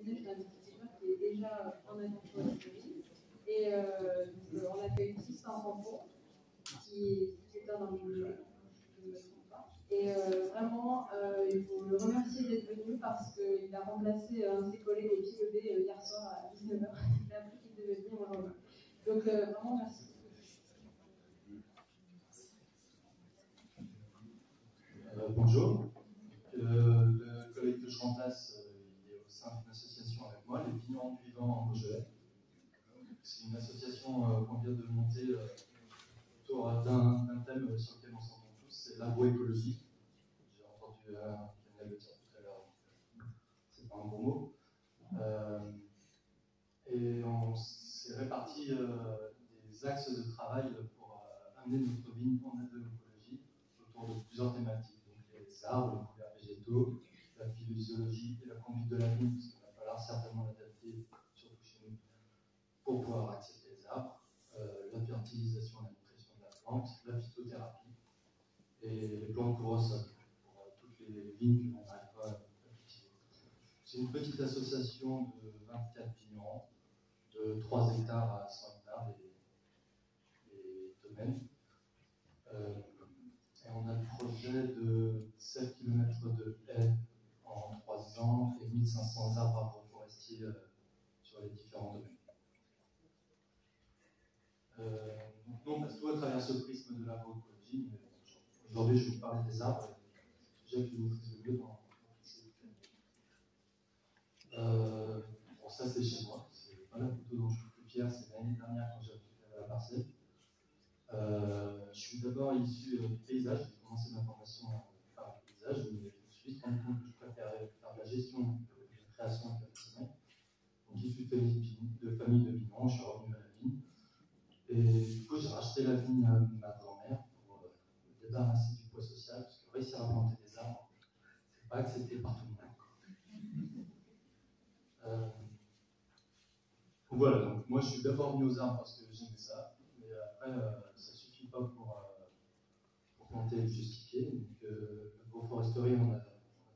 disais, c'est un dispositif qui est déjà en agriculture. Et donc, on accueille 600 rencontres qui s'étendent dans le milieu, je ne me trompe pas. Et vraiment, il faut le remercier d'être venu parce qu'il a remplacé un de ses collègues au pied levé hier soir à 19h. Il a appris qu'il devait venir aujourd'hui. Donc, vraiment, merci. Bonjour. Le collègue que je remplace il est au sein d'une association avec moi, les Vignerons du Vivant en Beaujolais. C'est une association qu'on vient de monter autour d'un thème sur lequel on s'entend tous, c'est l'agroécologie. J'ai entendu Daniel le dire tout à l'heure, c'est pas un gros mot. Et on s'est réparti des axes de travail pour amener notre vigne en agroécologie autour de plusieurs thématiques. Donc les arbres, les couverts végétaux, la physiologie et la conduite de la vigne, parce qu'il va falloir certainement l'adapter, surtout chez nous, pour pouvoir accepter les arbres, la fertilisation et la nutrition de la plante, la phytothérapie et les plantes pour au sol, pour toutes les vignes que l'on n'arrive pas à cultiver. C'est une petite association de 24 vignerons, de 3 hectares à 100 hectares les domaines. Et on a le projet de 7 km de haies en 3 ans et 1500 arbres agroforestiers sur les différents domaines. Donc non, parce que tout à travers ce prisme de l'agroécologie, mais aujourd'hui je vais vous parler des arbres, sujet qui nous maîtrise le mieux dans ces thèmes. Bon, ça c'est chez moi, c'est pas la photo dont je suis le plus fier, c'est l'année dernière quand j'ai récupéré la parcelle. Je suis d'abord issu du paysage, j'ai commencé ma formation par le paysage, mais je me suis vite rendu compte que je préférais faire de la gestion, de la création et de la dessinée. Donc issu de famille de vignerons, je suis revenu à la vigne. Et du coup, j'ai racheté la vigne à ma grand-mère pour me débarrasser du poids social, parce que réussir à planter des arbres, c'est pas accepté par tout le monde. Donc voilà, donc moi je suis d'abord venu aux arbres parce que j'aimais ça, mais après ça suffit pas pour planter et le justifier. Donc l'agroforesterie, on a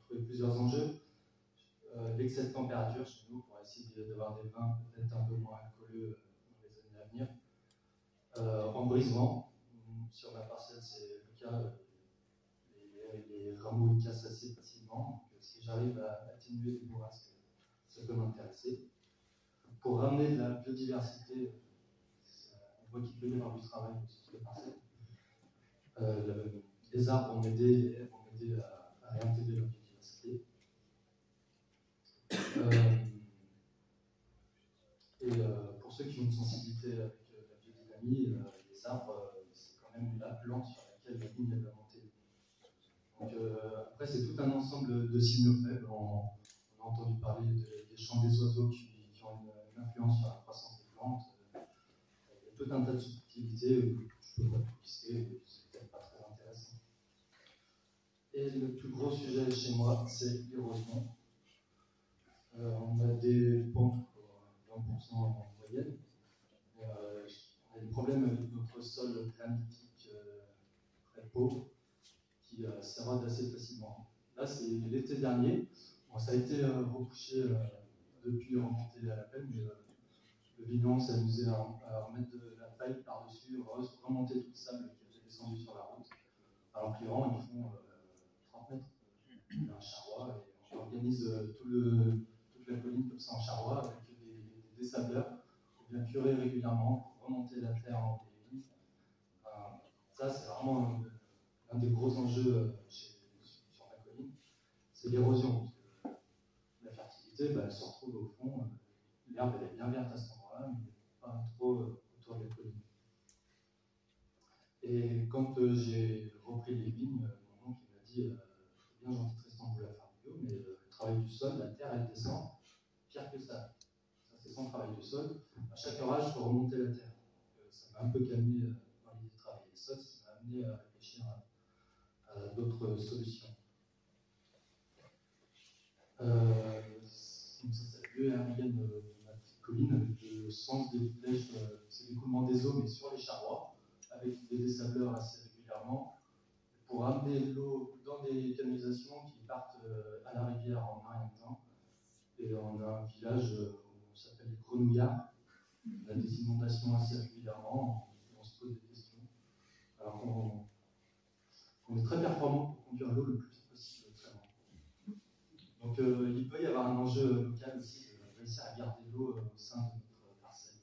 trouvé plusieurs enjeux. L'excès de température chez nous pour essayer d'avoir des vins peut-être un peu moins alcooleux dans les années à venir. Embrisement, sur ma parcelle c'est le cas, les rameaux ils cassent assez facilement, donc si j'arrive à atténuer les bourrasques, ça peut m'intéresser. Pour ramener de la biodiversité, on voit qu'il peut y avoir du travail sur les parcelles. Les arbres vont m'aider, les haies vont m'aider à réintégrer la biodiversité. Pour ceux qui ont une sensibilité avec la biodynamie, les arbres, c'est quand même la plante sur laquelle la vigne va monter. Donc, après, c'est tout un ensemble de signaux faibles. On a entendu parler des chants des oiseaux qui ont une influence sur la croissance des plantes. Il y a tout un tas de subtilités que je ne peux pas tout lister, c'est peut-être pas très intéressant. Et le plus gros sujet chez moi, c'est l'érosion. On a des pentes pour 20% en moyenne. On a des problèmes avec notre sol granitique très pauvre qui s'érode assez facilement. Là, c'est l'été dernier. Bon, ça a été repoussé depuis remonter à la peine, mais le vigneron s'est amusé à remettre de la paille par-dessus, remonter tout le sable qui était descendu sur la route. Alors que les rangs, ils font 30 mètres. Il y a un charroi et on organise toute la colline comme ça en charroi avec des sableurs pour bien curer régulièrement, pour remonter la terre en vignes. Ça, c'est vraiment un des gros enjeux sur ma colline, c'est l'érosion. La fertilité, elle se retrouve au fond. L'herbe, elle est bien verte à cet endroit-là, mais pas trop autour de la colline. Et quand j'ai repris les vignes, mon oncle m'a dit c'est bien gentil Tristan de vouloir faire bio, mais le travail du sol, la terre, elle descend. Pire que ça. Ça, c'est sans travail du sol. À chaque orage, il faut remonter la terre. Ça m'a un peu calmé dans l'idée de travailler le sol, ce qui m'a amené à réfléchir à d'autres solutions. Donc ça, c'est le lieu aérien de ma petite colline avec le sens des flèches, c'est l'écoulement des eaux, mais sur les charrois, avec des désableurs assez régulièrement, pour amener l'eau dans des canalisations qui partent à la rivière en un rien de temps. Et on on a un village on s'appelle les Grenouillards. On a des inondations assez régulièrement, on se pose des questions. Alors qu'on est très performant pour conduire l'eau le plus vite possible, très loin. Donc il peut y avoir un enjeu local aussi de réussir à garder l'eau au sein de notre parcelle.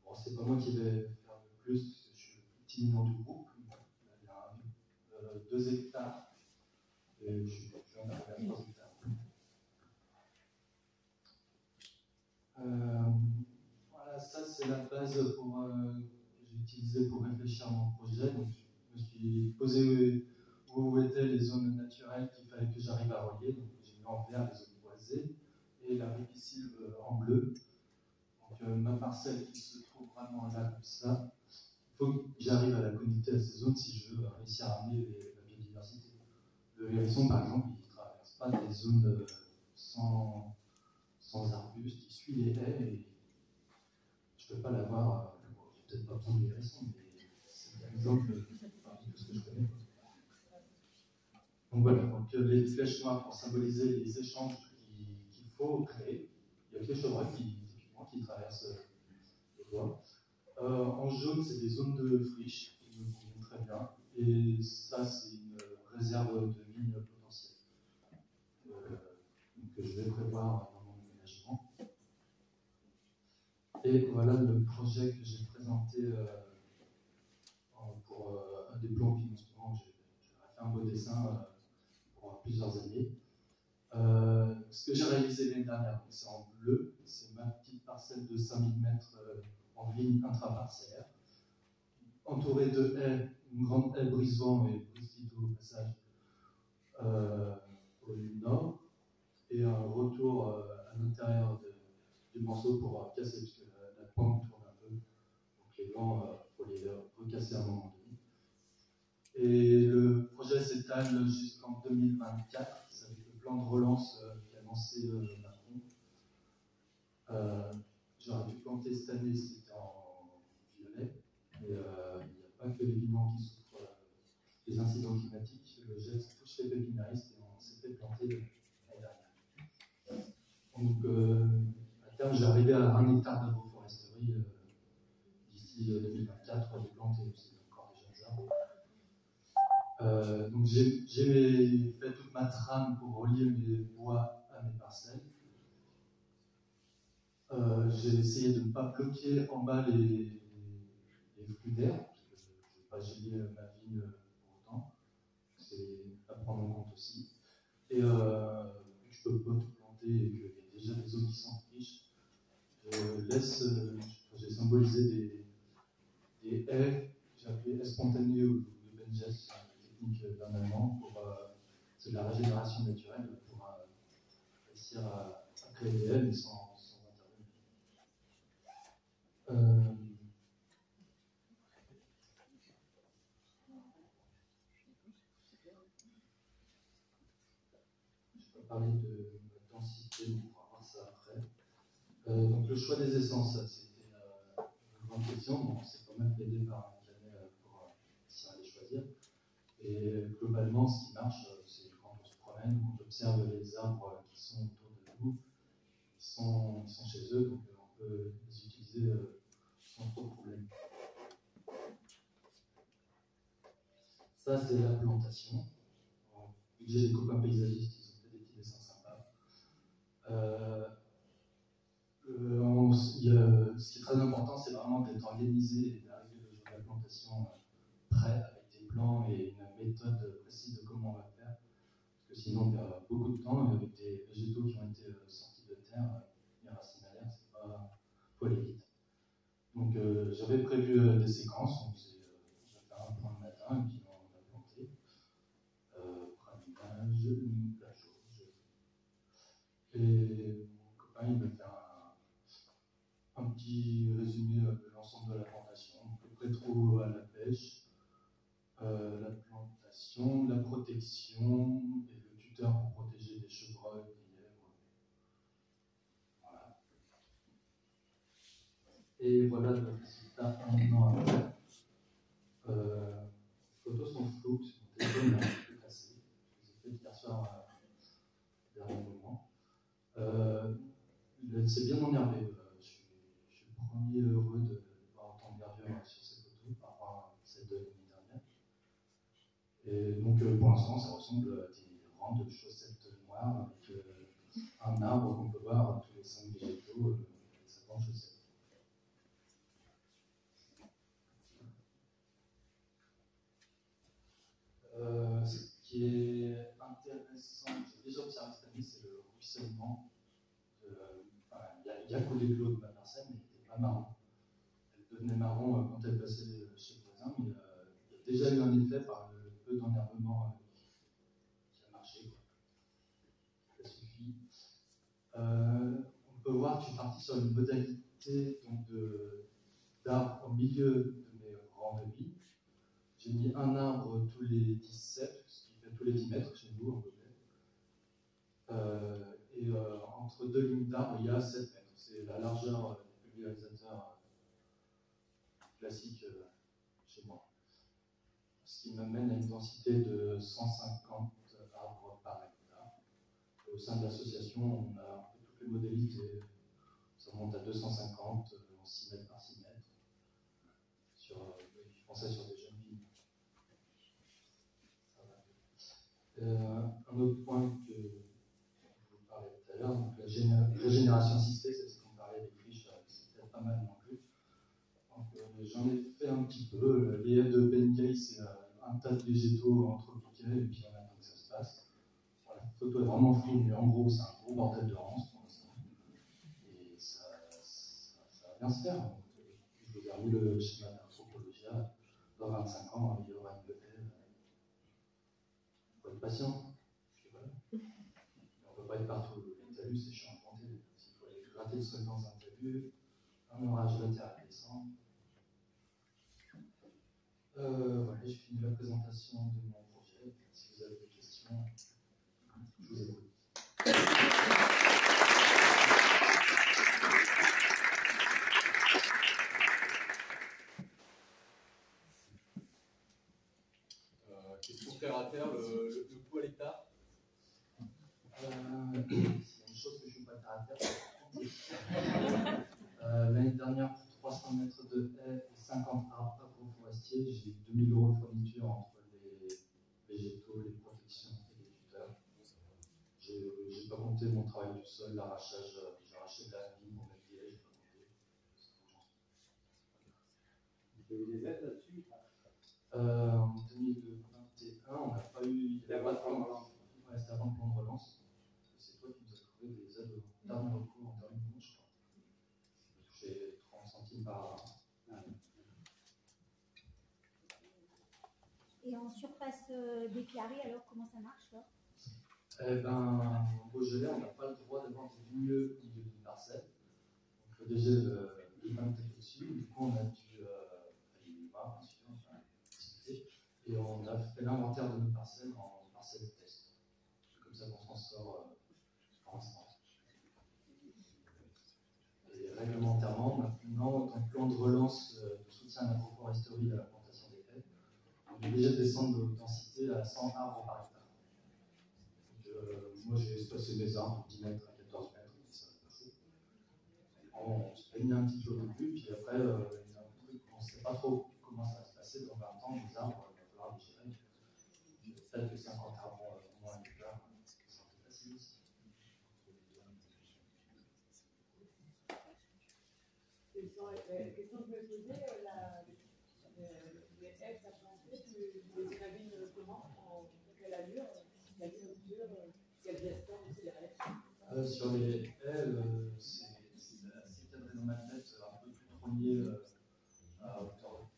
Bon, c'est pas moi qui vais faire le plus, parce que je suis le plus petit membre du groupe. Il y a 2 hectares, et je viens d'arriver à 3 hectares. Voilà, ça c'est la base que j'ai utilisée pour réfléchir à mon projet. Donc, je me suis posé où étaient les zones naturelles qu'il fallait que j'arrive à relier. Donc, j'ai mis en vert les zones boisées et la ripisylve en bleu. Donc, ma parcelle qui se trouve vraiment là comme ça, il faut que j'arrive à la connecter à ces zones si je veux réussir à amener la biodiversité. Le hérisson, par exemple, il ne traverse pas des zones sans arbustes, il suit les haies et je ne peux pas l'avoir. J'ai peut-être pas besoin de l'hérisson, mais c'est un exemple de ce que je connais. Donc voilà, donc les flèches noires pour symboliser les échanges qu'il faut créer. Il y a que les chevreuils qui traversent les bois. En jaune, c'est des zones de friche qui me conviennent très bien. Et ça, c'est une réserve de mine potentielle que je vais prévoir dans mon aménagement. Et voilà le projet que j'ai présenté pour un des plans qui, en ce moment, j'ai fait un beau dessin pour plusieurs années. Ce que j'ai réalisé l'année dernière, c'est en bleu, c'est ma petite parcelle de 5000 mètres en ligne intraparcellaire, entourée de haies, une grande haie brise-vent et brise-vito au passage au nord, et un retour à l'intérieur du morceau pour casser, parce que la pente tourne un peu, donc les vents, il faut les recasser à un moment donné. Et le projet s'étale jusqu'en 2024, c'est avec le plan de relance qu'a lancé Macron. J'aurais dû planter cette année, c'était en violet, mais il n'y a pas que les vignerons qui souffrent des incidents climatiques. Le GES touche les pépiniéristes et on s'est fait planter l'année dernière. Donc, à terme, j'ai arrivé à 1 hectare d'agroforesterie d'ici 2024, des plantes et aussi encore des jeunes arbres. Donc, j'ai fait toute ma trame pour relier mes bois à mes parcelles. J'ai essayé de ne pas bloquer en bas les flux d'air, parce que je ne vais pas geler ma vigne pour autant. C'est à prendre en compte aussi. Et je ne peux pas tout planter et qu'il y a déjà des zones qui s'en frichent. J'ai symbolisé des haies, j'ai appelé haies spontanées ou de Benjes, une technique d'un allemand, c'est de la régénération naturelle pour réussir à créer des haies mais sans intervenir. Je peux parler de densité, on pourra voir ça après. Donc le choix des essences, c'était une grande question. Bon, c'est quand même aidé par un canet pour réussir à les choisir. Et globalement, ce qui marche, c'est quand on se promène, on observe les arbres qui sont autour de nous, ils sont chez eux, donc on peut les utiliser sans trop de problème. Ça, c'est la plantation. Vu que j'ai des copains paysagistes, ils ont fait des petits dessins sympas. Ce qui est très important, c'est vraiment d'être organisé et d'arriver le jour de la plantation prêt, avec des plans et une méthode précise de comment on va faire. Parce que sinon, on perd beaucoup de temps, et avec des végétaux qui ont été sortis de terre, les racines à l'air, c'est pas. Il faut aller vite. Donc, j'avais prévu des séquences. On va faire un point le matin, et puis on va planter. Printemps, la jauge. Et mon copain, il va faire un petit résumé de l'ensemble de la plantation, le pré-trou à la pêche, la plantation, la protection et le tuteur pour protéger des chevreuils, des lièvres. Voilà. Et voilà le résultat un an après. Les photos sont floues, parce que mon téléphone est un peu cassé. Je les ai faites hier soir dernier moment. c'est bien énervé. Je suis le premier heureux de voir autant de verdure sur ces photos par rapport à celle de l'année dernière. Et donc, pour l'instant, ça ressemble à des grandes chaussettes noires avec un arbre qu'on peut voir tous les 5 végétaux avec sa grande chaussette. Ce qui est intéressant, j'ai déjà observé cette année, c'est le ruissellement. Il y a coulé de l'eau de ma parcelle, mais il n'était pas marron. Elle devenait marron quand elle passait chez le voisin, mais il y a déjà eu un effet par le peu d'enherbement qui a marché. Ça suffit. On peut voir que je suis parti sur une modalité d'arbre au milieu de mes rangs de vie. J'ai mis un arbre tous les 17, ce qui fait tous les 10 mètres chez nous, en et entre deux lignes d'arbres, il y a 7 mètres. C'est la largeur du pulvérisateur classique chez moi. Ce qui m'amène à une densité de 150 arbres par hectare. Au sein de l'association, on a un peu toutes les modalités. Ça monte à 250 en 6 mètres par 6 mètres. Je pensais sur des jeunes filles. Un autre point que je vous parlais tout à l'heure, donc la régénération assistée, c'est ce qu'on parlait des friches, c'est peut-être pas mal non plus. J'en ai fait un petit peu. Les haies de Benkei, c'est un tas de végétaux anthropiqués, et puis on attend que ça se passe. Voilà, la photo est vraiment floue, mais en gros, c'est un gros bordel de rances pour l'instant. Et ça va bien se faire. Donc, je vous ai remis le schéma d'anthropologie. Dans 25 ans, il y aura une haie. Il faut être patient. Voilà. On ne peut pas être partout. Les talus, c'est chiant à planter. S'il faut aller gratter le sol dans un talus, un orage latéral descend. Voilà, j'ai fini la présentation de mon projet. Si vous avez des questions, je vous écoute. Question terre à terre, le coût à l'hectare. S'il y a une chose que je ne suis pas terre à terre, l'année dernière, pour 300 mètres de haies et 50 arbres agroforestiers, j'ai eu 2000 € de fourniture entre les végétaux, les protections et les tuteurs. Je n'ai pas compté mon travail du sol, l'arrachage, j'ai arraché de la vigne pour mettre des haies, je n'ai pas compté. Vous avez des aides là-dessus? En 2021, on n'a pas eu. Il y avait pas de plan de relance. Ouais, c'était avant le plan de relance. C'est toi qui nous as trouvé des aides au dernier recours en dernier moment, je crois. J'ai 30 centimes par. Et en surface déclarée, alors comment ça marche là? Eh ben, en Beaujolais, on n'a pas le droit d'avoir des lieux au milieu d'une parcelle. Donc le DG lui-même était dessus. Du coup, on a dû aller voir, bien sûr, enfin, discuter. Et on a fait l'inventaire de nos parcelles en parcelles de test. C'est comme ça qu'on s'en sort pour l'instant. Et réglementairement, maintenant, dans le plan de relance de soutien à l'agroforesterie et à la plantation des haies, on est obligé de descendre nos densités à 100 arbres par hectare. Moi, j'ai espacé mes arbres de 10 mètres à 14 mètres, mais ça va passer. On se plaignait un petit peu au début, puis après, il y a un truc, on ne sait pas trop comment ça va se passer. Dans 20 ans, les arbres, il va falloir les gérer. Peut-être que 50 arbres au moins un hectare, c'est un peu facile aussi. La question que je me posais, les haies à planter, tu les imagines comment, en quelle allure, quelle mesure, quelle gestion aussi derrière? Sur les haies, c'est assez cadré dans ma tête, un peu plus trogné à hauteur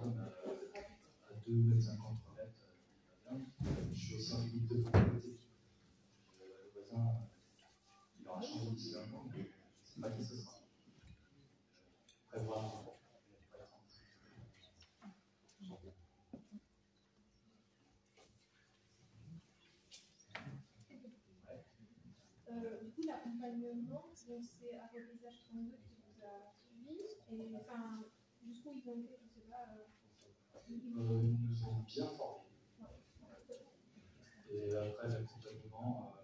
d'homme, à 2,50 m. Je suis aussi en limite de propriété. Le voisin, il aura changé d'ici un an, mais je ne sais pas qui ce sera. Prévoir. Du coup, l'accompagnement, c'est Arrosage 32 qui vous a suivi. Et enfin, jusqu'où ils ont été, je ne sais pas. Ils nous ont bien formés. Et après l'accompagnement,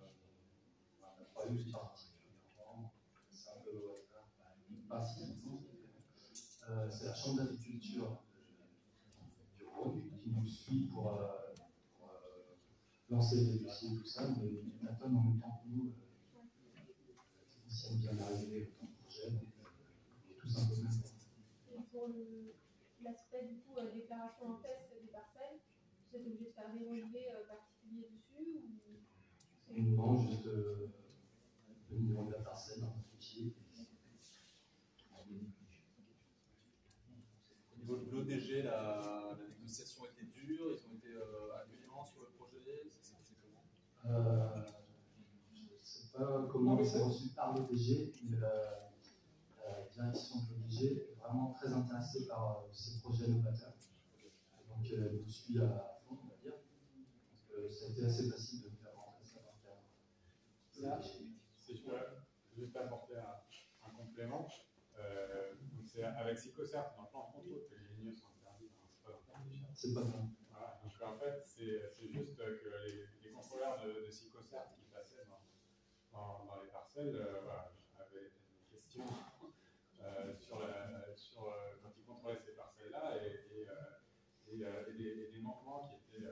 on n'a pas eu particulièrement. C'est un c'est la Chambre d'agriculture du Rhône qui nous suit pour lancer les dossiers et tout ça, mais ils m'attendent en même temps que nous. Technicienne bien arrivée dans le projet, donc tout ça un peu même. Et pour l'aspect du coup déclaration en test des parcelles, vous êtes obligé de faire des relevés particuliers dessus ou... Non, juste le numéro de la parcelle dans le fichier. Au niveau de l'ODG, la négociation était dure, ils ont été accueillants sur le projet, ça s'est passé comment? Je ne sais pas comment c'est reçu par l'ODG, mais la direction de l'ODG est vraiment très intéressée par ces projets novateurs. Donc, elle nous suit à fond, on va dire. Donc, ça a été assez facile de faire rentrer ça dans le cadre. Si je peux juste apporter un complément, c'est avec Psychocert, dans le plan de contrôle, que les lignes sont interdites, C'est pas bon. Voilà, donc en fait, c'est juste que les contrôleurs de Psychocert qui passaient dans les parcelles voilà, avaient des questions sur quand ils contrôlaient ces parcelles-là et des manquements qui étaient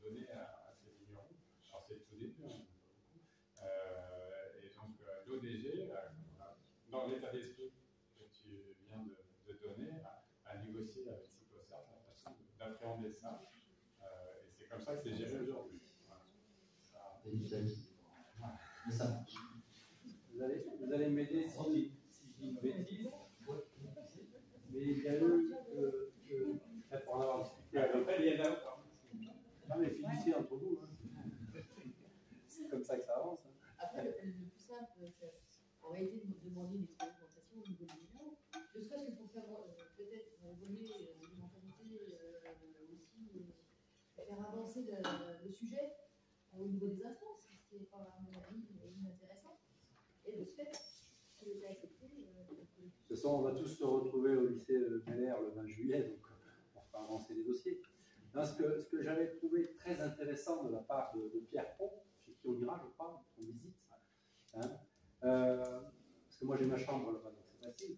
donnés à ces vignerons. Alors c'est le tout début, hein, et donc l'ODG, dans l'état d'esprit que tu viens de donner, a négocié avec Psychocert la façon d'appréhender ça, et c'est comme ça que c'est géré aujourd'hui. Voilà. Mais ça marche. Vous allez m'aider si je dis une bêtise. Mais il y a eu, pour en avoir discuté après, il y en a autant. Non, mais finissez entre vous. Hein. C'est comme ça que ça avance. Hein. Après, le plus simple, c'est en réalité de demander une expérimentation au niveau des vignerons, ne serait-ce que pour faire peut-être évoluer les mentalités, aussi faire avancer le sujet au niveau des instances, ce qui n'est pas, à mon avis, inintéressant. Et de ce fait, si vous avez accepté. De toute façon, on va tous se retrouver au lycée Bel-Air le 20 juillet, donc on fera avancer les dossiers. Non, ce que j'avais trouvé très intéressant de la part de Pierre Pont, chez qui on ira, je crois, en visite, hein, parce que moi j'ai ma chambre là-bas, donc c'est facile.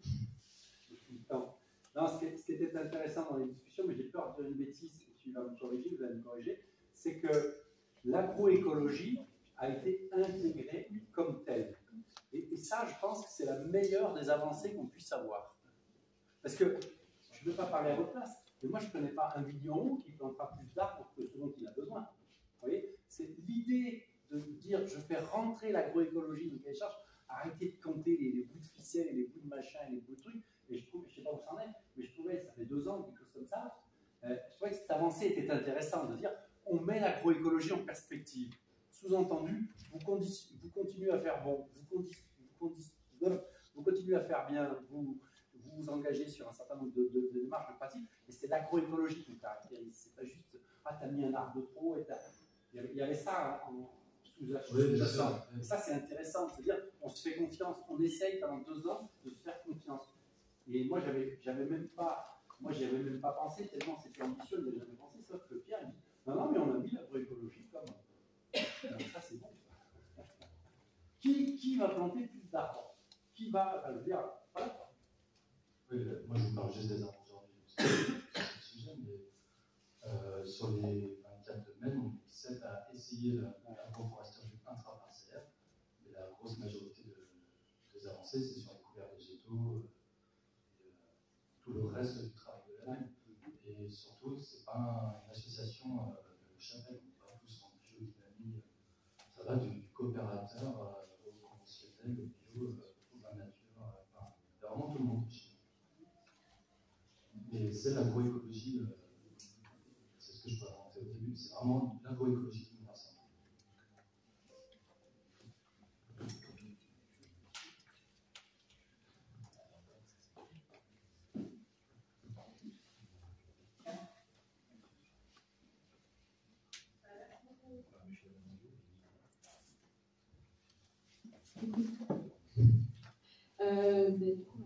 Non, ce qui était intéressant dans les discussions, mais j'ai peur de dire une bêtise, tu vas me corriger, vous allez me corriger, c'est que l'agroécologie a été intégrée comme telle. Et ça, je pense que c'est la meilleure des avancées qu'on puisse avoir. Parce que, je ne veux pas parler à votre place, mais moi je ne connais pas un vigneron qui plantera plus d'arbres que ce dont il a besoin. Vous voyez, c'est l'idée de dire, je fais rentrer l'agroécologie dans les charges, arrêter de compter les bouts de ficelle et les bouts de machin et les bouts de trucs, et je trouve, je ne sais pas où ça en est, mais je trouvais, ça fait 2 ans, quelque chose comme ça, je trouvais que cette avancée était intéressante, de dire, on met l'agroécologie en perspective. Sous-entendu, vous continuez à faire bon, vous continuez à faire bien, vous vous engagez sur un certain nombre de démarches, de pratiques, et c'est l'agroécologie qui vous caractérise. C'est pas juste, ah, t'as mis un arbre de trop, et il y avait ça sous-jacent. Oui, ça, c'est intéressant, c'est-à-dire, on se fait confiance, on essaye pendant 2 ans de se faire confiance. Et moi, j'avais même pas pensé, tellement c'était ambitieux, je n'avais jamais pensé, sauf que Pierre dit, non, mais on a mis l'agroécologie comme. Ça, c'est bon. Qui va planter plus d'arbres? Qui va le dire? Voilà. Oui, moi je vous parle juste des arbres aujourd'hui, sur ce sujet, mais sur les 24 domaines, on est 7 à essayer l'agroforesterie intraparcellaire, et la grosse majorité des avancées, c'est sur les couverts végétaux, tout le reste du travail de la même. Et surtout, ce n'est pas une association de chapelle, on n'est pas tous en biodynamie, ça va du coopérateur au conventionnel, au bio, au vin nature, enfin, vraiment tout le monde. Et c'est l'agroécologie, c'est ce que je peux raconter au début, c'est vraiment l'agroécologie qui nous rassemble. Du coup,